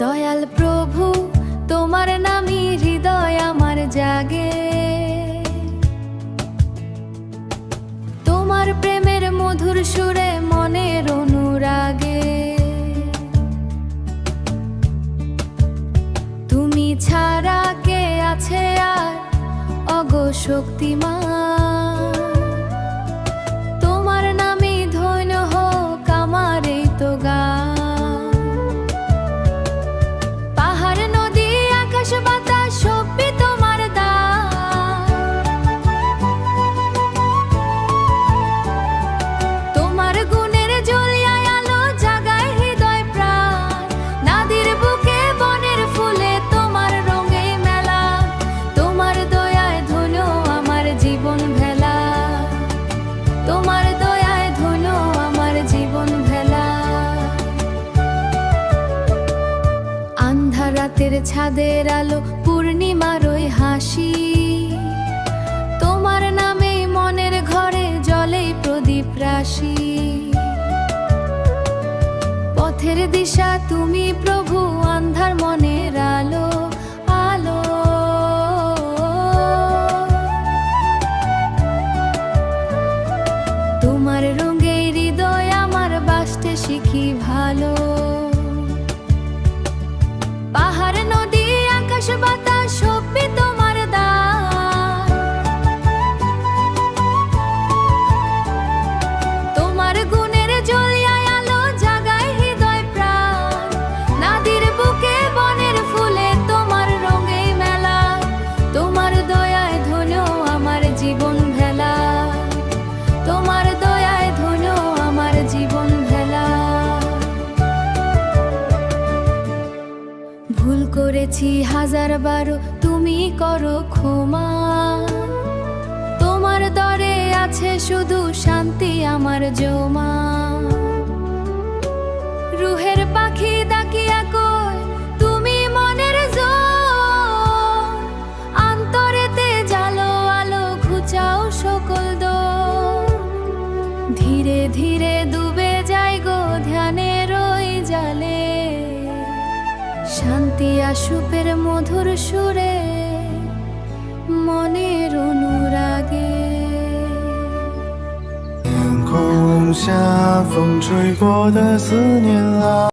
দয়াল প্রভু তোমার নামই হৃদয় আমার জাগে, তোমার প্রেমের মধুর সুরে মনের অনুরাগে। তুমি ছাড়া কে আছে আর অগো শক্তিমান, তোমার নামে ধন্য হোক আমার এই তো গান। পাহাড় নদী আকাশ বাতাস সবই তোমার দান, তোমার গুণের জ্বলিয়ায় আলো জাগায় হৃদয় প্রাণ। নদীর বুকে বনের ফুলে তোমার রঙে মেলা, তোমার দয়ায় ধন্য আমার জীবন ভেলা, তোমার দয়ায় ধন্য আমার জীবন ভেলা। আন্ধার রাতের ছাদের আলো পূর্ণিমার ওই হাসি, তোমার নামে মনের ঘরে জ্বলে প্রদীপ রাশি। পথের দিশা তুমি প্রভু, আন্ধার মনের আলো আলো। তোমার রঙে হৃদয় আমার বাসতে শিখি ভালো। পাহাড় নদী আকাশ বাতাস সবই তোমার দান, তোমার গুণের জ্বলিয়ায় আলো জাগায় হৃদয় প্রাণ। নদীর বুকে বনের ফুলে তোমার রঙে মেলা, তোমার দয়ায় ধন্য আমার জীবন ভেলা, তোমার দয়ায় ধন্য আমার জীবন ভেলা। ভুল করেছি হাজার বারো তুমি করো ক্ষমা, তোমার দরে আছে শুধু শান্তি আমার জমা। রুহের পাখি ডাকিয়া কই তুমি মনের জোর, অন্তরেতে জালো আলো ঘুচাও সকল দোর। ধীরে ধীরে ডুবে যাই গো ধ্যানের ওই জালে, শান্তি আসুপের মধুর সুরে মনের অনুরাগে। 天空下风吹过的思念啊，